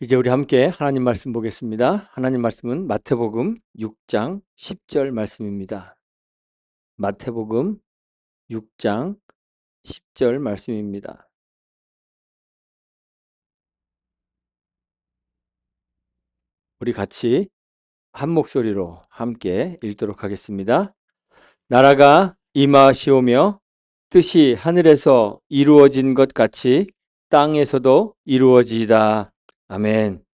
이제 우리 함께 하나님 말씀 보겠습니다. 하나님 말씀은 마태복음 6장 10절 말씀입니다. 마태복음 6장 10절 말씀입니다. 우리 같이 한 목소리로 함께 읽도록 하겠습니다. 나라가 임하시오며 뜻이 하늘에서 이루어진 것 같이 땅에서도 이루어지이다. 아멘.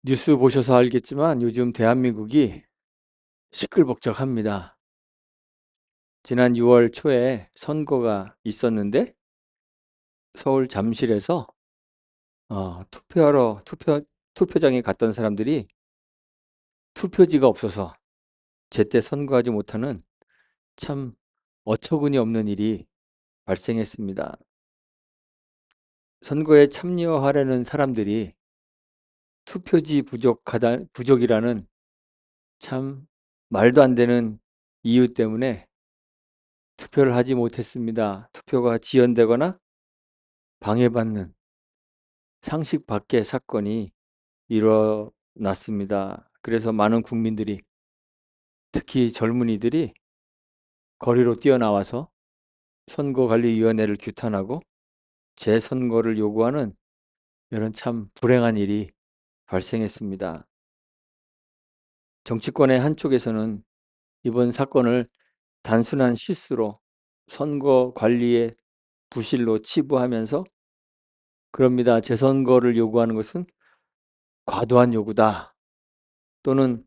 뉴스 보셔서 알겠지만 요즘 대한민국이 시끌벅적합니다. 지난 6월 초에 선거가 있었는데 서울 잠실에서 투표하러 투표장에 갔던 사람들이 투표지가 없어서 제때 선거하지 못하는 참 어처구니 없는 일이 발생했습니다. 선거에 참여하려는 사람들이 투표지 부족이라는 참 말도 안 되는 이유 때문에 투표를 하지 못했습니다. 투표가 지연되거나 방해받는 상식 밖의 사건이 일어났습니다. 그래서 많은 국민들이, 특히 젊은이들이 거리로 뛰어나와서 선거관리위원회를 규탄하고 재선거를 요구하는 이런 참 불행한 일이 발생했습니다. 정치권의 한쪽에서는 이번 사건을 단순한 실수로 선거 관리의 부실로 치부하면서 그럽니다. 재선거를 요구하는 것은 과도한 요구다. 또는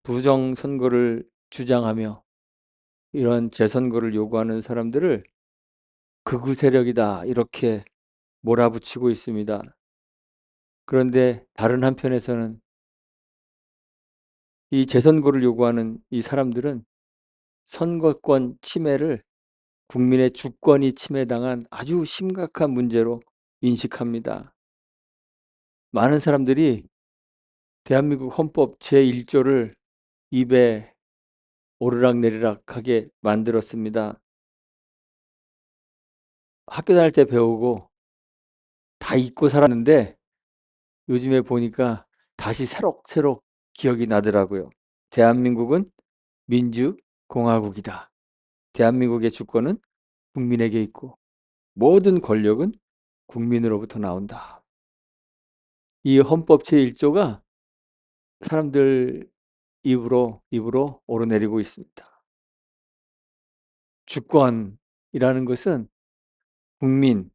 부정선거를 주장하며 이런 재선거를 요구하는 사람들을 극우 세력이다 이렇게 몰아붙이고 있습니다. 그런데 다른 한편에서는 이 재선거를 요구하는 이 사람들은 선거권 침해를 국민의 주권이 침해당한 아주 심각한 문제로 인식합니다. 많은 사람들이 대한민국 헌법 제1조를 입에 오르락내리락하게 만들었습니다. 학교 다닐 때 배우고 다 잊고 살았는데 요즘에 보니까 다시 새록새록 기억이 나더라고요. 대한민국은 민주공화국이다. 대한민국의 주권은 국민에게 있고 모든 권력은 국민으로부터 나온다. 이 헌법 제1조가 사람들 입으로 오르내리고 있습니다. 주권이라는 것은 국민,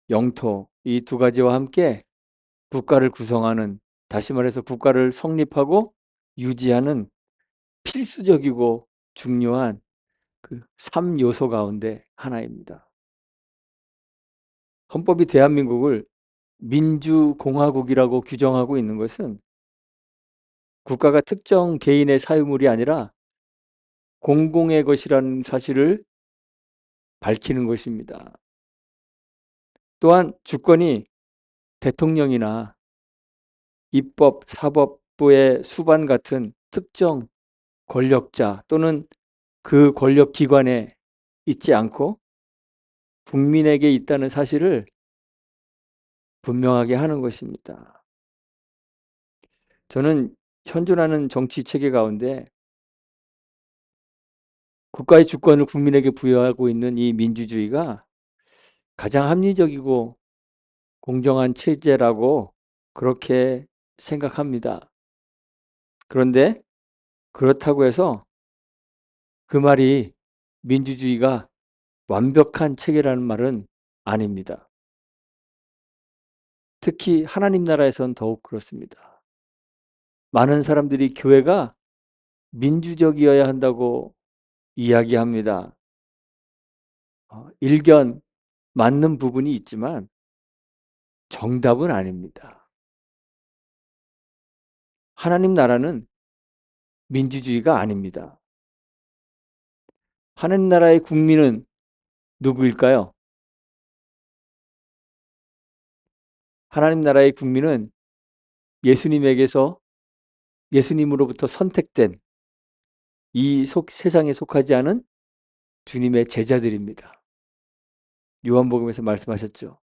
영토 이 두 가지와 함께 국가를 구성하는, 다시 말해서 국가를 성립하고 유지하는 필수적이고 중요한 그 3요소 가운데 하나입니다. 헌법이 대한민국을 민주공화국이라고 규정하고 있는 것은 국가가 특정 개인의 사유물이 아니라 공공의 것이라는 사실을 밝히는 것입니다. 또한 주권이 대통령이나 입법, 사법부의 수반 같은 특정 권력자 또는 그 권력기관에 있지 않고 국민에게 있다는 사실을 분명하게 하는 것입니다. 저는 현존하는 정치 체계 가운데 국가의 주권을 국민에게 부여하고 있는 이 민주주의가 가장 합리적이고 공정한 체제라고 그렇게 생각합니다. 그런데 그렇다고 해서 그 말이 민주주의가 완벽한 체계라는 말은 아닙니다. 특히 하나님 나라에선 더욱 그렇습니다. 많은 사람들이 교회가 민주적이어야 한다고 이야기합니다. 일견 맞는 부분이 있지만 정답은 아닙니다. 하나님 나라는 민주주의가 아닙니다. 하나님 나라의 국민은 누구일까요? 하나님 나라의 국민은 예수님에게서 예수님으로부터 선택된 이 세상에 속하지 않은 주님의 제자들입니다. 요한복음에서 말씀하셨죠.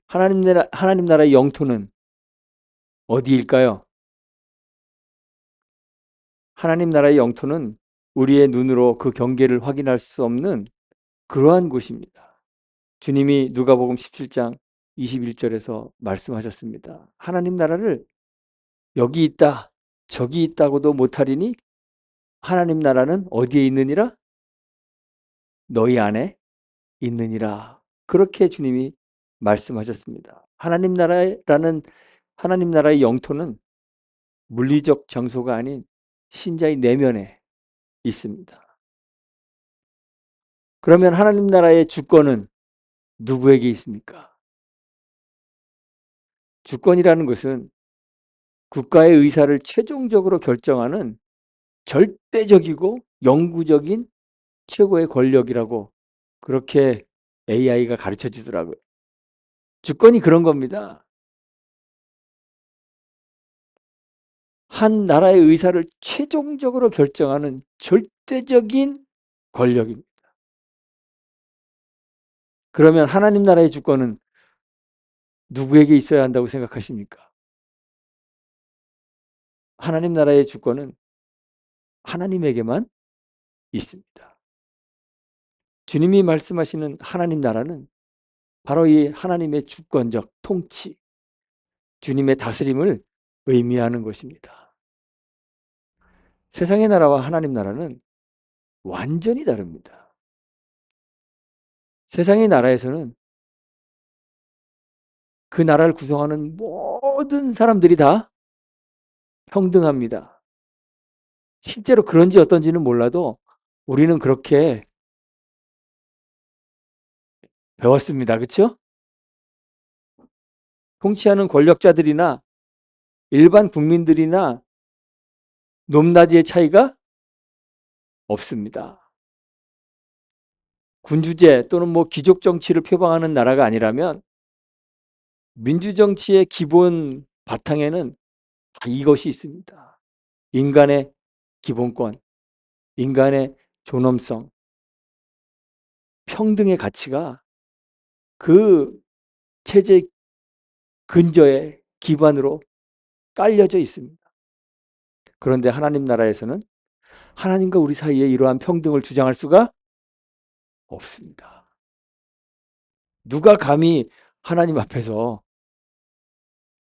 하나님 나라의 영토는 어디일까요? 하나님 나라의 영토는 우리의 눈으로 그 경계를 확인할 수 없는 그러한 곳입니다. 주님이 누가복음 17장 21절에서 말씀하셨습니다. 하나님 나라를 여기 있다, 저기 있다고도 못하리니 하나님 나라는 어디에 있느니라? 너희 안에 있느니라. 그렇게 주님이 말씀하셨습니다. 하나님 나라의 영토는 물리적 장소가 아닌 신자의 내면에 있습니다. 그러면 하나님 나라의 주권은 누구에게 있습니까? 주권이라는 것은 국가의 의사를 최종적으로 결정하는 절대적이고 영구적인 최고의 권력이라고 그렇게 AI가 가르쳐 주더라고요. 주권이 그런 겁니다. 한 나라의 의사를 최종적으로 결정하는 절대적인 권력입니다. 그러면 하나님 나라의 주권은 누구에게 있어야 한다고 생각하십니까? 하나님 나라의 주권은 하나님에게만 있습니다. 주님이 말씀하시는 하나님 나라는 바로 이 하나님의 주권적 통치, 주님의 다스림을 의미하는 것입니다. 세상의 나라와 하나님 나라는 완전히 다릅니다. 세상의 나라에서는 그 나라를 구성하는 모든 사람들이 다 평등합니다. 실제로 그런지 어떤지는 몰라도 우리는 그렇게 배웠습니다. 그렇죠? 통치하는 권력자들이나 일반 국민들이나 높낮이의 차이가 없습니다. 군주제 또는 귀족 정치를 표방하는 나라가 아니라면 민주정치의 기본 바탕에는 다 이것이 있습니다. 인간의 기본권, 인간의 존엄성, 평등의 가치가 그 체제 근저에 기반으로 깔려져 있습니다. 그런데 하나님 나라에서는 하나님과 우리 사이에 이러한 평등을 주장할 수가 없습니다. 누가 감히 하나님 앞에서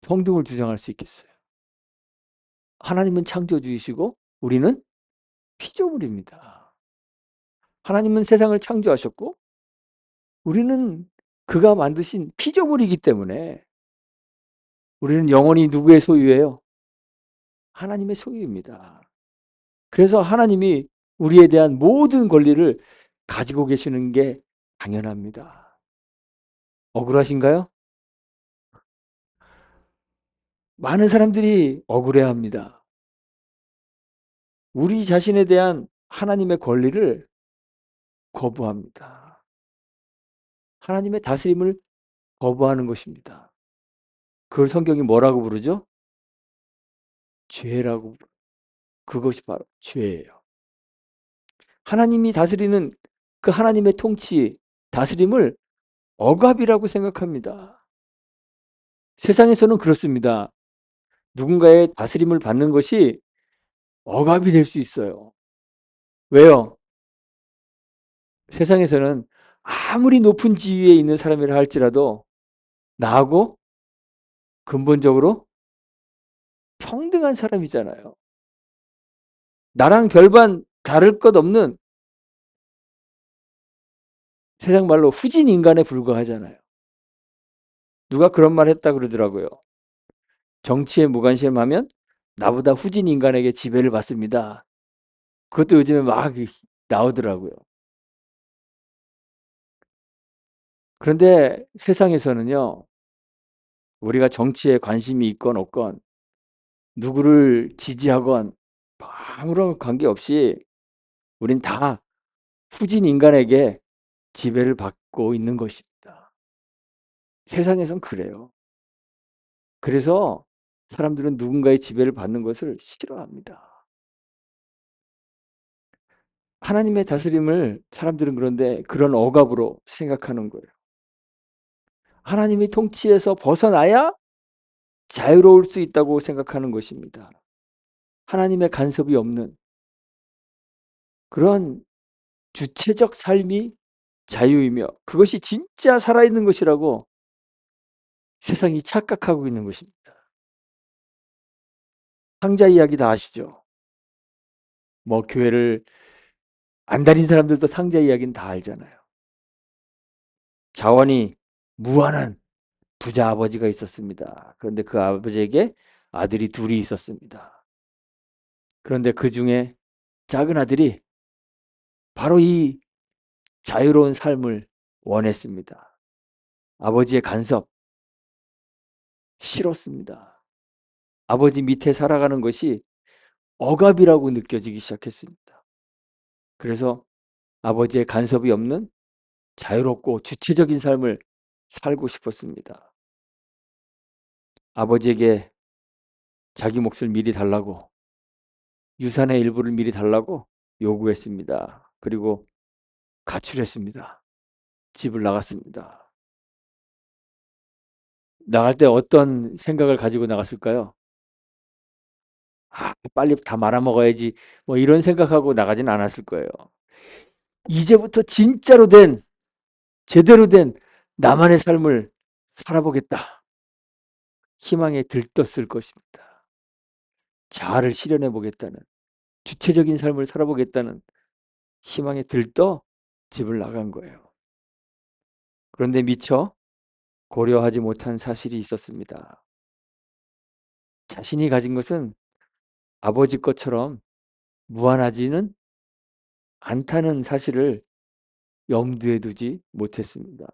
평등을 주장할 수 있겠어요? 하나님은 창조주이시고 우리는 피조물입니다. 하나님은 세상을 창조하셨고 우리는 그가 만드신 피조물이기 때문에 우리는 영원히 누구의 소유예요? 하나님의 소유입니다. 그래서 하나님이 우리에 대한 모든 권리를 가지고 계시는 게 당연합니다. 억울하신가요? 많은 사람들이 억울해합니다. 우리 자신에 대한 하나님의 권리를 거부합니다. 하나님의 다스림을 거부하는 것입니다. 그걸 성경이 뭐라고 부르죠? 죄라고. 그것이 바로 죄예요. 하나님이 다스리는 그 하나님의 통치, 다스림을 억압이라고 생각합니다. 세상에서는 그렇습니다. 누군가의 다스림을 받는 것이 억압이 될 수 있어요. 왜요? 세상에서는 아무리 높은 지위에 있는 사람이라 할지라도 나하고 근본적으로 평등한 사람이잖아요. 나랑 별반 다를 것 없는 세상 말로 후진 인간에 불과하잖아요. 누가 그런 말 했다 그러더라고요. 정치에 무관심하면 나보다 후진 인간에게 지배를 받습니다. 그것도 요즘에 막 나오더라고요. 그런데 세상에서는요, 우리가 정치에 관심이 있건 없건 누구를 지지하건 아무런 관계없이 우린 다 후진 인간에게 지배를 받고 있는 것입니다. 세상에선 그래요. 그래서 사람들은 누군가의 지배를 받는 것을 싫어합니다. 하나님의 다스림을 사람들은 그런데 그런 억압으로 생각하는 거예요. 하나님의 통치에서 벗어나야 자유로울 수 있다고 생각하는 것입니다. 하나님의 간섭이 없는 그런 주체적 삶이 자유이며 그것이 진짜 살아있는 것이라고 세상이 착각하고 있는 것입니다. 상자 이야기 다 아시죠? 뭐 교회를 안 다닌 사람들도 상자 이야기는 다 알잖아요. 자원이 무한한 부자 아버지가 있었습니다. 그런데 그 아버지에게 아들이 둘이 있었습니다. 그런데 그 중에 작은 아들이 바로 이 자유로운 삶을 원했습니다. 아버지의 간섭 싫었습니다. 아버지 밑에 살아가는 것이 억압이라고 느껴지기 시작했습니다. 그래서 아버지의 간섭이 없는 자유롭고 주체적인 삶을 살고 싶었습니다. 아버지에게 자기 몫을 미리 달라고, 유산의 일부를 미리 달라고 요구했습니다. 그리고 가출했습니다. 집을 나갔습니다. 나갈 때 어떤 생각을 가지고 나갔을까요? 빨리 다 말아먹어야지. 뭐 이런 생각하고 나가진 않았을 거예요. 이제부터 진짜로 된, 제대로 된 나만의 삶을 살아보겠다. 희망에 들떴을 것입니다. 자아를 실현해 보겠다는, 주체적인 삶을 살아보겠다는 희망에 들떠 집을 나간 거예요. 그런데 미처 고려하지 못한 사실이 있었습니다. 자신이 가진 것은 아버지 것처럼 무한하지는 않다는 사실을 염두에 두지 못했습니다.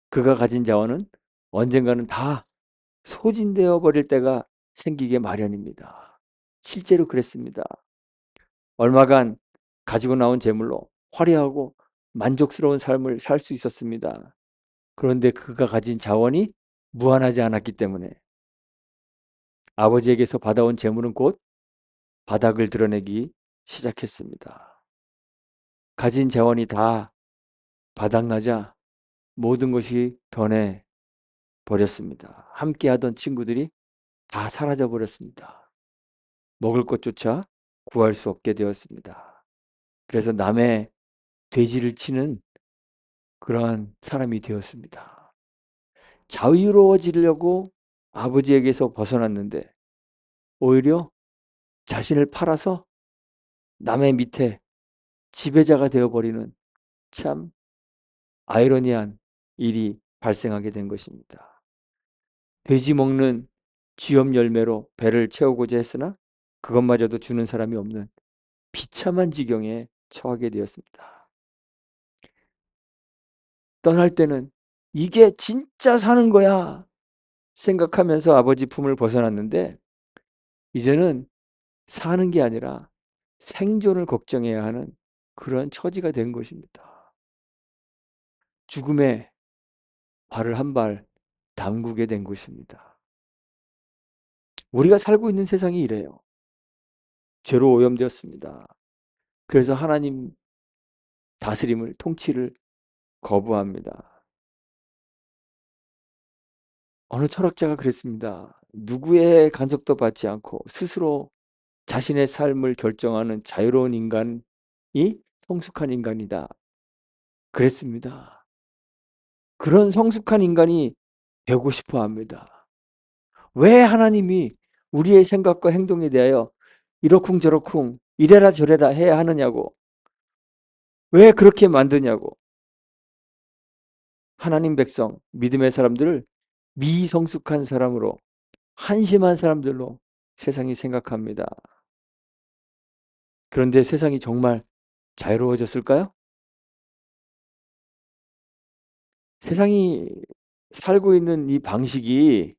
그가 가진 자원은 언젠가는 다 소진되어 버릴 때가 생기게 마련입니다. 실제로 그랬습니다. 얼마간 가지고 나온 재물로 화려하고 만족스러운 삶을 살 수 있었습니다. 그런데 그가 가진 자원이 무한하지 않았기 때문에 아버지에게서 받아온 재물은 곧 바닥을 드러내기 시작했습니다. 가진 자원이 다 바닥나자 모든 것이 변해 버렸습니다. 함께하던 친구들이 다 사라져 버렸습니다. 먹을 것조차 구할 수 없게 되었습니다. 그래서 남의 돼지를 치는 그러한 사람이 되었습니다. 자유로워지려고 아버지에게서 벗어났는데 오히려 자신을 팔아서 남의 밑에 지배자가 되어버리는 참 아이러니한 일이 발생하게 된 것입니다. 돼지 먹는 쥐염 열매로 배를 채우고자 했으나 그것마저도 주는 사람이 없는 비참한 지경에 처하게 되었습니다. 떠날 때는 이게 진짜 사는 거야 생각하면서 아버지 품을 벗어났는데 이제는 사는 게 아니라 생존을 걱정해야 하는 그런 처지가 된 것입니다. 죽음에 발을 한 발 담그게 된 것입니다. 우리가 살고 있는 세상이 이래요. 죄로 오염되었습니다. 그래서 하나님 다스림을, 통치를 거부합니다. 어느 철학자가 그랬습니다. 누구의 간섭도 받지 않고 스스로 자신의 삶을 결정하는 자유로운 인간이 성숙한 인간이다. 그랬습니다. 그런 성숙한 인간이 되고 싶어 합니다. 왜 하나님이 우리의 생각과 행동에 대하여 이러쿵저러쿵 이래라 저래라 해야 하느냐고. 왜 그렇게 만드냐고. 하나님 백성, 믿음의 사람들을 미성숙한 사람으로, 한심한 사람들로 세상이 생각합니다. 그런데 세상이 정말 자유로워졌을까요? 세상이 살고 있는 이 방식이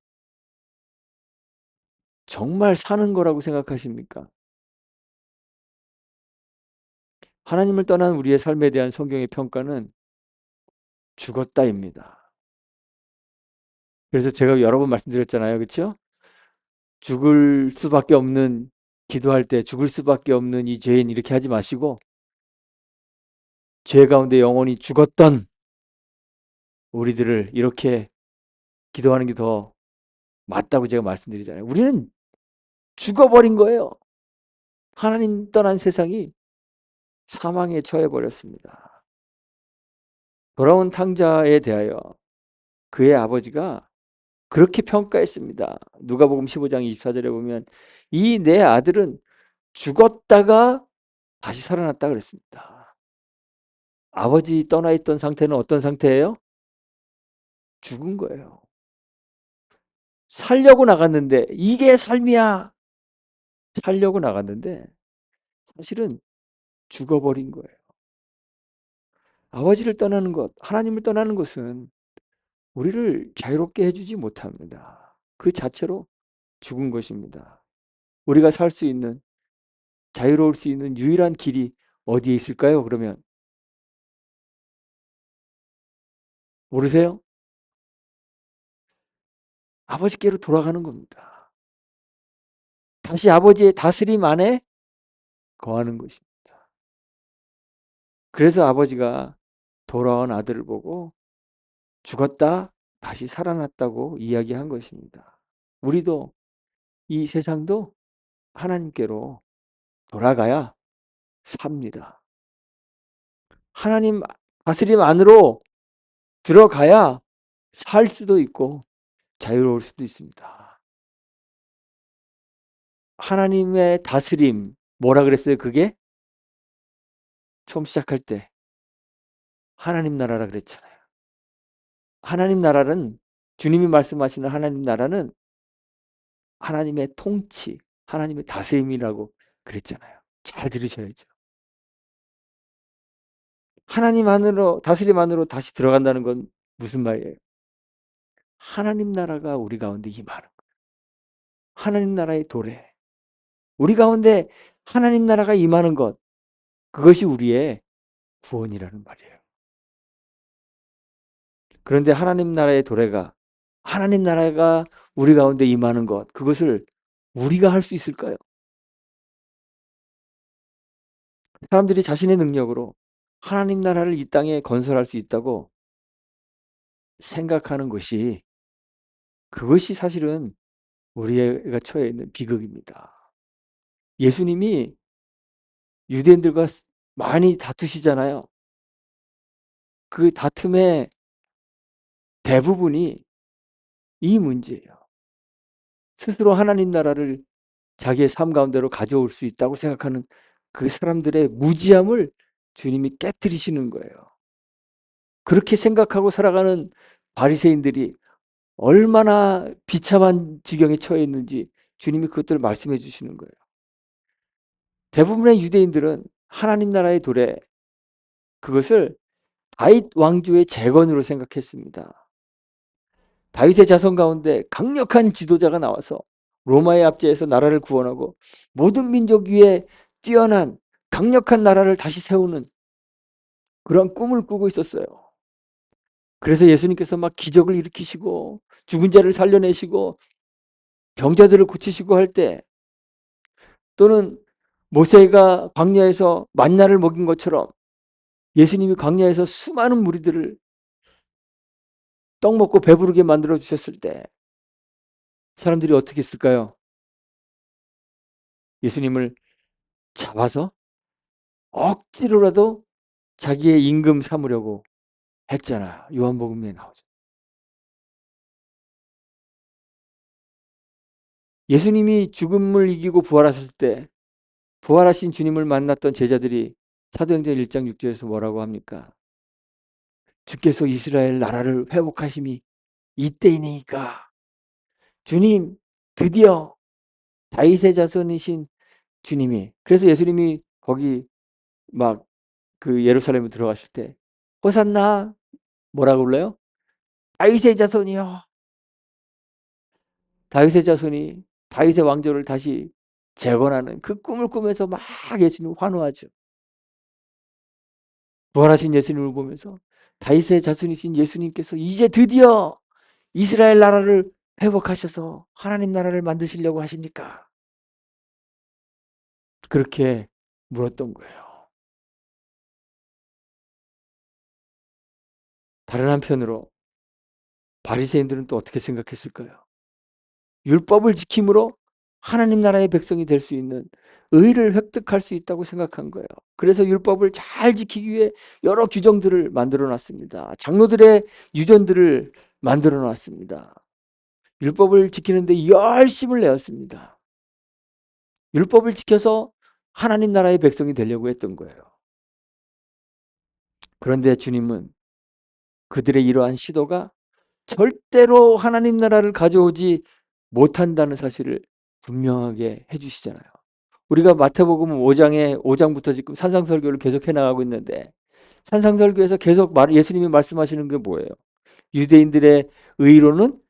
정말 사는 거라고 생각하십니까? 하나님을 떠난 우리의 삶에 대한 성경의 평가는 죽었다입니다. 그래서 제가 여러 번 말씀드렸잖아요. 그렇죠? 죽을 수밖에 없는 기도할 때 죽을 수밖에 없는 이 죄인 이렇게 하지 마시고 죄 가운데 영원히 죽었던 우리들을 이렇게 기도하는 게 더 맞다고 제가 말씀드리잖아요. 우리는 죽어버린 거예요. 하나님 떠난 세상이 사망에 처해 버렸습니다. 돌아온 탕자에 대하여 그의 아버지가 그렇게 평가했습니다. 누가복음 15장 24절에 보면 이 내 아들은 죽었다가 다시 살아났다 그랬습니다. 아버지 떠나 있던 상태는 어떤 상태예요? 죽은 거예요. 살려고 나갔는데 이게 삶이야. 살려고 나갔는데 사실은 죽어버린 거예요. 아버지를 떠나는 것, 하나님을 떠나는 것은 우리를 자유롭게 해주지 못합니다. 그 자체로 죽은 것입니다. 우리가 살 수 있는, 자유로울 수 있는 유일한 길이 어디에 있을까요? 그러면 모르세요? 아버지께로 돌아가는 겁니다. 다시 아버지의 다스림 안에 거하는 것입니다. 그래서 아버지가 돌아온 아들을 보고 죽었다 다시 살아났다고 이야기한 것입니다. 우리도 이 세상도 하나님께로 돌아가야 삽니다. 하나님 다스림 안으로 들어가야 살 수도 있고 자유로울 수도 있습니다. 하나님의 다스림, 뭐라 그랬어요? 그게 처음 시작할 때 하나님 나라라 그랬잖아요. 하나님 나라는, 주님이 말씀하시는 하나님 나라는 하나님의 통치, 하나님의 다스림이라고 그랬잖아요. 잘 들으셔야죠. 하나님 안으로, 다스림 안으로 다시 들어간다는 건 무슨 말이에요? 하나님 나라가 우리 가운데 임하는 거예요. 하나님 나라의 도래. 우리 가운데 하나님 나라가 임하는 것, 그것이 우리의 구원이라는 말이에요. 그런데 하나님 나라의 도래가, 하나님 나라가 우리 가운데 임하는 것, 그것을 우리가 할 수 있을까요? 사람들이 자신의 능력으로 하나님 나라를 이 땅에 건설할 수 있다고 생각하는 것이, 그것이 사실은 우리가 처해 있는 비극입니다. 예수님이 유대인들과 많이 다투시잖아요. 그 다툼의 대부분이 이 문제예요. 스스로 하나님 나라를 자기의 삶 가운데로 가져올 수 있다고 생각하는 그 사람들의 무지함을 주님이 깨뜨리시는 거예요. 그렇게 생각하고 살아가는 바리새인들이 얼마나 비참한 지경에 처해 있는지 주님이 그것들을 말씀해 주시는 거예요. 대부분의 유대인들은 하나님 나라의 도래, 그것을 다윗 왕조의 재건으로 생각했습니다. 다윗의 자손 가운데 강력한 지도자가 나와서 로마의 압제에서 나라를 구원하고 모든 민족 위에 뛰어난 강력한 나라를 다시 세우는 그런 꿈을 꾸고 있었어요. 그래서 예수님께서 막 기적을 일으키시고 죽은 자를 살려내시고 병자들을 고치시고 할 때, 또는 모세가 광야에서 만나를 먹인 것처럼 예수님이 광야에서 수많은 무리들을 떡 먹고 배부르게 만들어 주셨을 때 사람들이 어떻게 했을까요? 예수님을 잡아서 억지로라도 자기의 임금 삼으려고 했잖아요. 요한복음에 나오죠. 예수님이 죽음을 이기고 부활하셨을 때 부활하신 주님을 만났던 제자들이 사도행전 1장 6절에서 뭐라고 합니까? 주께서 이스라엘 나라를 회복하심이 이때이니까. 주님, 드디어 다윗의 자손이신 주님이. 그래서 예수님이 거기 막 그 예루살렘에 들어가실 때 호산나, 뭐라고 불러요? 다윗의 자손이요. 다윗의 자손이 다윗의 왕조를 다시 재건하는 그 꿈을 꾸면서 막 예수님 환호하죠. 부활하신 예수님을 보면서 다윗의 자손이신 예수님께서 이제 드디어 이스라엘 나라를 회복하셔서 하나님 나라를 만드시려고 하십니까? 그렇게 물었던 거예요. 다른 한편으로 바리새인들은 또 어떻게 생각했을까요? 율법을 지킴으로 하나님 나라의 백성이 될 수 있는 의를 획득할 수 있다고 생각한 거예요. 그래서 율법을 잘 지키기 위해 여러 규정들을 만들어 놨습니다. 장로들의 유전들을 만들어 놨습니다. 율법을 지키는데 열심을 내었습니다. 율법을 지켜서 하나님 나라의 백성이 되려고 했던 거예요. 그런데 주님은 그들의 이러한 시도가 절대로 하나님 나라를 가져오지 못한다는 사실을 분명하게 해 주시잖아요. 우리가 마태복음 5장에 5장부터 지금 산상설교를 계속 해 나가고 있는데 산상설교에서 계속 예수님이 말씀하시는 게 뭐예요? 유대인들의 의로는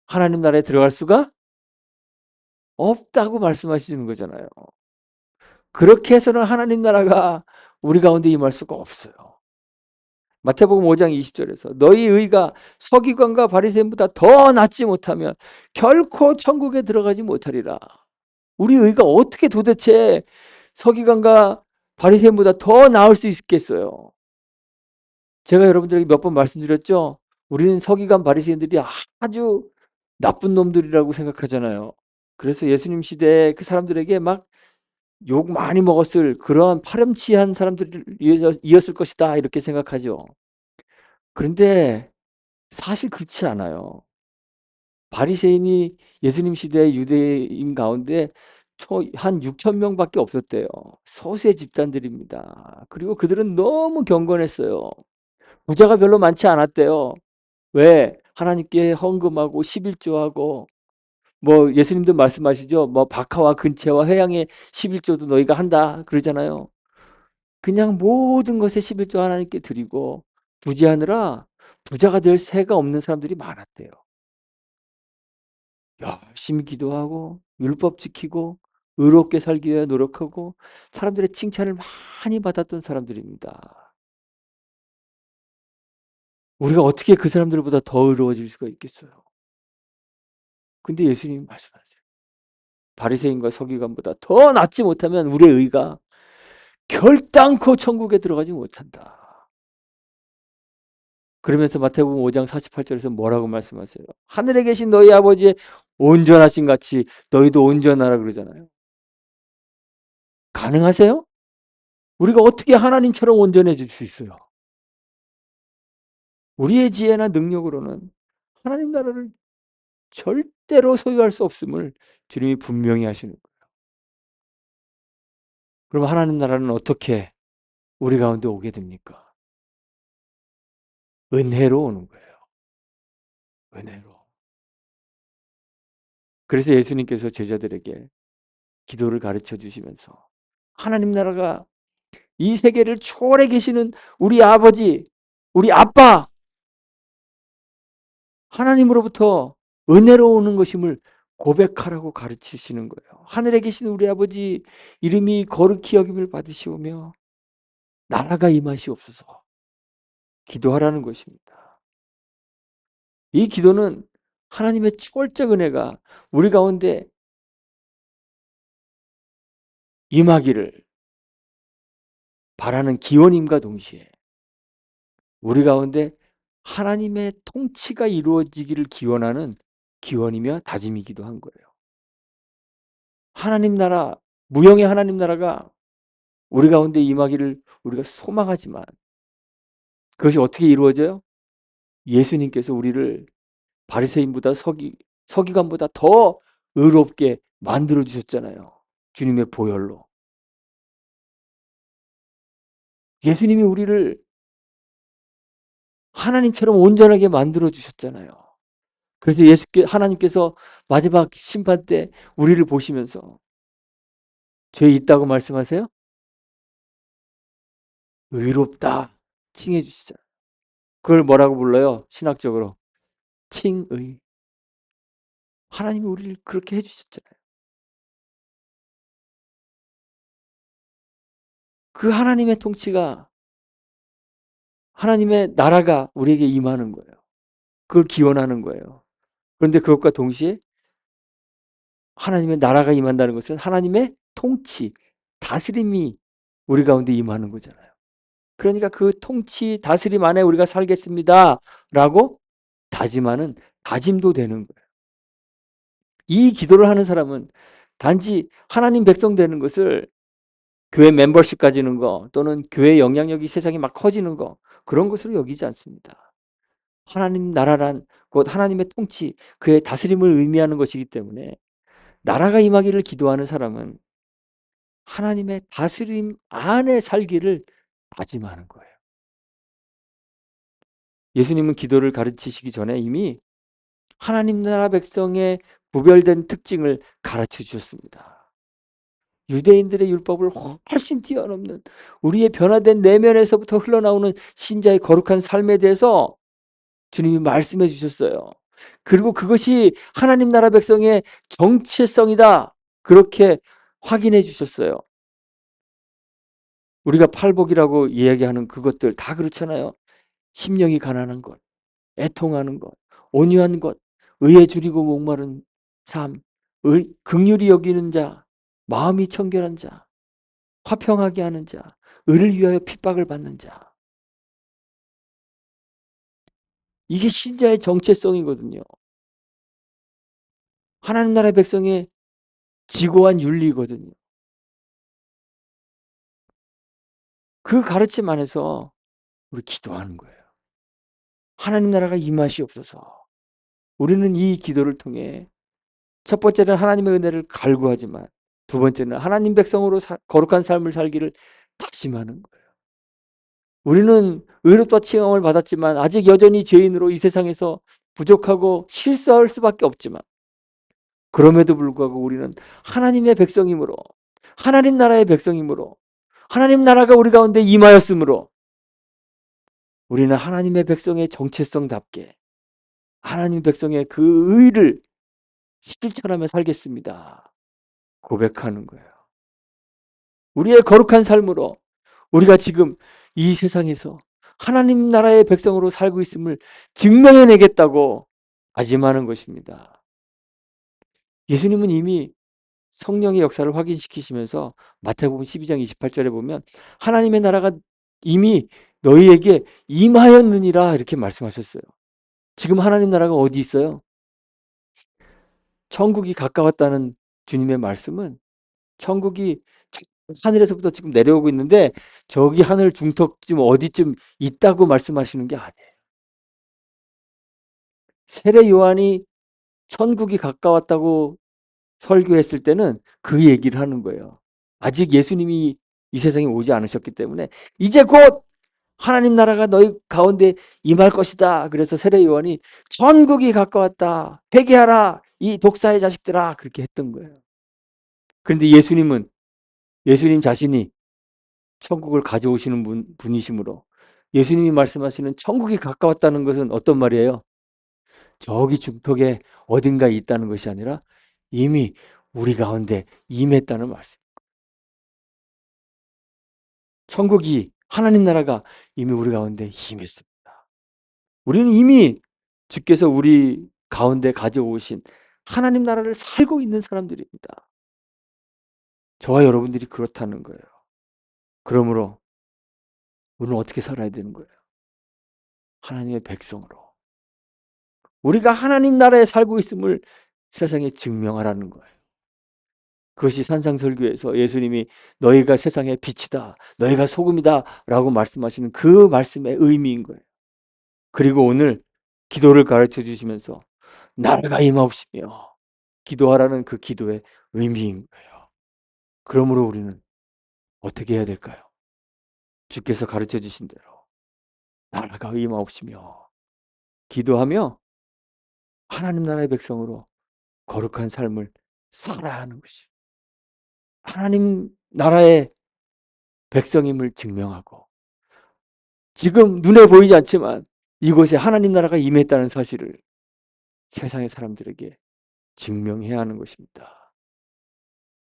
하나님 나라에 들어갈 수가 없다고 말씀하시는 거잖아요. 그렇게 해서는 하나님 나라가 우리 가운데 임할 수가 없어요. 마태복음 5장 20절에서 너희 의가 서기관과 바리새인보다 더 낫지 못하면 결코 천국에 들어가지 못하리라. 우리 의가 어떻게 도대체 서기관과 바리새인보다 더 나을 수 있겠어요? 제가 여러분들에게 몇 번 말씀드렸죠? 우리는 서기관 바리새인들이 아주 나쁜 놈들이라고 생각하잖아요. 그래서 예수님 시대에 그 사람들에게 막 욕 많이 먹었을 그러한 파렴치한 사람들이었을 것이다 이렇게 생각하죠. 그런데 사실 그렇지 않아요. 바리새인이 예수님 시대의 유대인 가운데 한 6천 명밖에 없었대요. 소수의 집단들입니다. 그리고 그들은 너무 경건했어요. 부자가 별로 많지 않았대요. 왜? 하나님께 헌금하고 11조하고 뭐 예수님도 말씀하시죠. 뭐 박하와 근채와 회양의 11조도 너희가 한다 그러잖아요. 그냥 모든 것에 11조 하나님께 드리고 부지하느라 부자가 될 새가 없는 사람들이 많았대요. 열심히 기도하고 율법 지키고 의롭게 살기 위해 노력하고 사람들의 칭찬을 많이 받았던 사람들입니다. 우리가 어떻게 그 사람들보다 더 의로워질 수가 있겠어요? 근데 예수님이 말씀하세요. 바리새인과 서기관보다 더 낫지 못하면 우리의 의가 결단코 천국에 들어가지 못한다. 그러면서 마태복음 5장 48절에서 뭐라고 말씀하세요? 하늘에 계신 너희 아버지의 온전하신 같이 너희도 온전하라 그러잖아요. 가능하세요? 우리가 어떻게 하나님처럼 온전해질 수 있어요? 우리의 지혜나 능력으로는 하나님 나라를 절대로 소유할 수 없음을 주님이 분명히 하시는 거예요. 그럼 하나님 나라는 어떻게 우리 가운데 오게 됩니까? 은혜로 오는 거예요. 은혜로. 그래서 예수님께서 제자들에게 기도를 가르쳐 주시면서 하나님 나라가 이 세계를 초월해 계시는 우리 아버지, 우리 아빠, 하나님으로부터 은혜로 오는 것임을 고백하라고 가르치시는 거예요. 하늘에 계신 우리 아버지 이름이 거룩히 여김을 받으시오며 나라가 임하시옵소서 기도하라는 것입니다. 이 기도는 하나님의 초월적 은혜가 우리 가운데 임하기를 바라는 기원임과 동시에 우리 가운데 하나님의 통치가 이루어지기를 기원하는 기원이며 다짐이기도 한 거예요. 하나님 나라, 무형의 하나님 나라가 우리 가운데 임하기를 우리가 소망하지만 그것이 어떻게 이루어져요? 예수님께서 우리를 바리새인보다 서기관보다 더 의롭게 만들어 주셨잖아요. 주님의 보혈로. 예수님이 우리를 하나님처럼 온전하게 만들어 주셨잖아요. 그래서 하나님께서 마지막 심판 때 우리를 보시면서 죄 있다고 말씀하세요? 의롭다 칭해 주시잖아요. 그걸 뭐라고 불러요? 신학적으로 칭의. 하나님이 우리를 그렇게 해주셨잖아요. 그 하나님의 통치가 하나님의 나라가 우리에게 임하는 거예요. 그걸 기원하는 거예요. 그런데 그것과 동시에 하나님의 나라가 임한다는 것은 하나님의 통치, 다스림이 우리 가운데 임하는 거잖아요. 그러니까 그 통치 다스림 안에 우리가 살겠습니다라고 다짐하는 다짐도 되는 거예요. 이 기도를 하는 사람은 단지 하나님 백성 되는 것을 교회 멤버십 가지는 거 또는 교회 영향력이 세상에 막 커지는 거 그런 것으로 여기지 않습니다. 하나님 나라란 곧 하나님의 통치, 그의 다스림을 의미하는 것이기 때문에 나라가 임하기를 기도하는 사람은 하나님의 다스림 안에 살기를 다짐하는 거예요. 예수님은 기도를 가르치시기 전에 이미 하나님 나라 백성의 구별된 특징을 가르쳐 주셨습니다. 유대인들의 율법을 훨씬 뛰어넘는 우리의 변화된 내면에서부터 흘러나오는 신자의 거룩한 삶에 대해서 주님이 말씀해 주셨어요. 그리고 그것이 하나님 나라 백성의 정체성이다. 그렇게 확인해 주셨어요. 우리가 팔복이라고 이야기하는 그것들 다 그렇잖아요. 심령이 가난한 것, 애통하는 것, 온유한 것, 의에 줄이고 목마른 삶, 긍휼히 여기는 자, 마음이 청결한 자, 화평하게 하는 자, 의를 위하여 핍박을 받는 자. 이게 신자의 정체성이거든요. 하나님 나라 백성의 지고한 윤리거든요. 그 가르침 안에서 우리 기도하는 거예요. 하나님 나라가 임하시옵소서. 우리는 이 기도를 통해 첫 번째는 하나님의 은혜를 갈구하지만 두 번째는 하나님 백성으로 거룩한 삶을 살기를 다짐하는 거예요. 우리는 의롭다 칭함을 받았지만 아직 여전히 죄인으로 이 세상에서 부족하고 실수할 수밖에 없지만 그럼에도 불구하고 우리는 하나님의 백성이므로 하나님 나라의 백성이므로 하나님 나라가 우리 가운데 임하였으므로 우리는 하나님의 백성의 정체성답게 하나님 백성의 그 의를 실천하며 살겠습니다. 고백하는 거예요. 우리의 거룩한 삶으로 우리가 지금 이 세상에서 하나님 나라의 백성으로 살고 있음을 증명해내겠다고 다짐하는 것입니다. 예수님은 이미 성령의 역사를 확인시키시면서 마태복음 12장 28절에 보면 하나님의 나라가 이미 너희에게 임하였느니라 이렇게 말씀하셨어요. 지금 하나님 나라가 어디 있어요? 천국이 가까웠다는 주님의 말씀은 천국이 하늘에서부터 지금 내려오고 있는데 저기 하늘 중턱쯤 어디쯤 있다고 말씀하시는 게 아니에요. 세례 요한이 천국이 가까웠다고 설교했을 때는 그 얘기를 하는 거예요. 아직 예수님이 이 세상에 오지 않으셨기 때문에 이제 곧 하나님 나라가 너희 가운데 임할 것이다. 그래서 세례 요한이 천국이 가까웠다. 회개하라. 이 독사의 자식들아. 그렇게 했던 거예요. 그런데 예수님 자신이 천국을 가져오시는 분이시므로 예수님이 말씀하시는 천국이 가까웠다는 것은 어떤 말이에요? 저기 중턱에 어딘가에 있다는 것이 아니라 이미 우리 가운데 임했다는 말씀. 천국이 하나님 나라가 이미 우리 가운데 임했습니다. 우리는 이미 주께서 우리 가운데 가져오신 하나님 나라를 살고 있는 사람들입니다. 저와 여러분들이 그렇다는 거예요. 그러므로 우리는 어떻게 살아야 되는 거예요? 하나님의 백성으로. 우리가 하나님 나라에 살고 있음을 세상에 증명하라는 거예요. 그것이 산상설교에서 예수님이 너희가 세상의 빛이다, 너희가 소금이다 라고 말씀하시는 그 말씀의 의미인 거예요. 그리고 오늘 기도를 가르쳐 주시면서 나라가 임하옵시며 기도하라는 그 기도의 의미인 거예요. 그러므로 우리는 어떻게 해야 될까요? 주께서 가르쳐 주신 대로 나라가 임하옵시며 기도하며 하나님 나라의 백성으로 거룩한 삶을 살아야 하는 것이 하나님 나라의 백성임을 증명하고 지금 눈에 보이지 않지만 이곳에 하나님 나라가 임했다는 사실을 세상의 사람들에게 증명해야 하는 것입니다.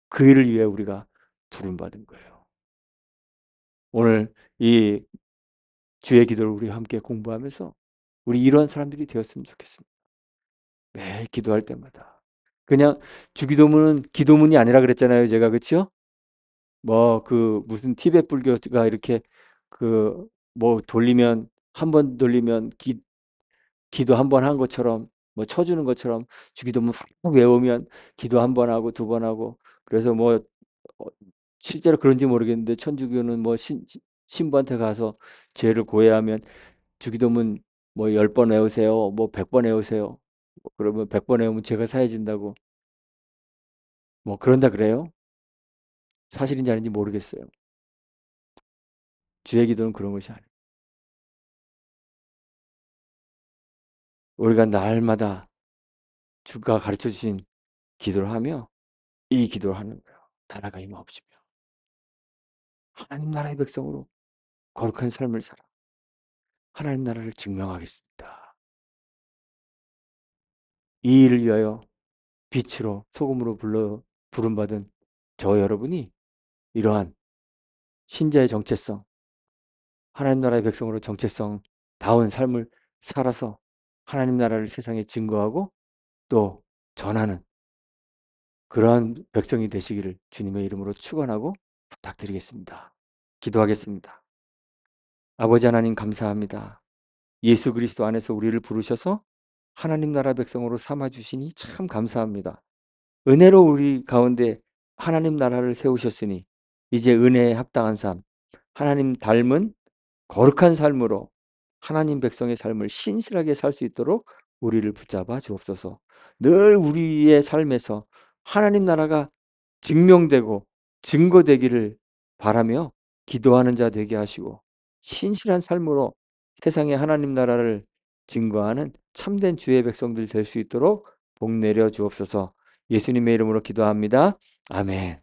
그 일을 위해 우리가 부름받은 거예요. 오늘 이 주의 기도를 우리 함께 공부하면서 우리 이러한 사람들이 되었으면 좋겠습니다. 매일 기도할 때마다 그냥 주기도문은 기도문이 아니라 그랬잖아요, 제가. 그렇죠? 뭐 그 무슨 티베트 불교가 이렇게 그 뭐 돌리면 한 번 돌리면 기도 한 번 한 것처럼 뭐 쳐주는 것처럼 주기도문 훅 외우면 기도 한 번 하고 두 번 하고 그래서 뭐 어 실제로 그런지 모르겠는데 천주교는 뭐 신부한테 가서 죄를 고해하면 주기도문 뭐 10번 외우세요. 뭐 100번 외우세요. 그러면 100번 외우면 죄가 사해진다고 뭐 그런다 그래요. 사실인지 아닌지 모르겠어요. 주의 기도는 그런 것이 아니에요. 우리가 날마다 주가 가르쳐 주신 기도를 하며 이 기도를 하는 거예요. 나라가 임하옵시며 하나님 나라의 백성으로 거룩한 삶을 살아 하나님 나라를 증명하겠습니다. 이 일을 위하여 빛으로 소금으로 부름받은 저 여러분이 이러한 신자의 정체성, 하나님 나라의 백성으로 정체성다운 삶을 살아서 하나님 나라를 세상에 증거하고 또 전하는 그러한 백성이 되시기를 주님의 이름으로 축원하고 부탁드리겠습니다. 기도하겠습니다. 아버지 하나님 감사합니다. 예수 그리스도 안에서 우리를 부르셔서 하나님 나라 백성으로 삼아 주시니 참 감사합니다. 은혜로 우리 가운데 하나님 나라를 세우셨으니 이제 은혜에 합당한 삶, 하나님 닮은 거룩한 삶으로 하나님 백성의 삶을 신실하게 살 수 있도록 우리를 붙잡아 주옵소서. 늘 우리의 삶에서 하나님 나라가 증명되고 증거되기를 바라며 기도하는 자 되게 하시고 신실한 삶으로 세상에 하나님 나라를 증거하는 참된 주의 백성들 될 수 있도록 복 내려 주옵소서. 예수님의 이름으로 기도합니다. 아멘.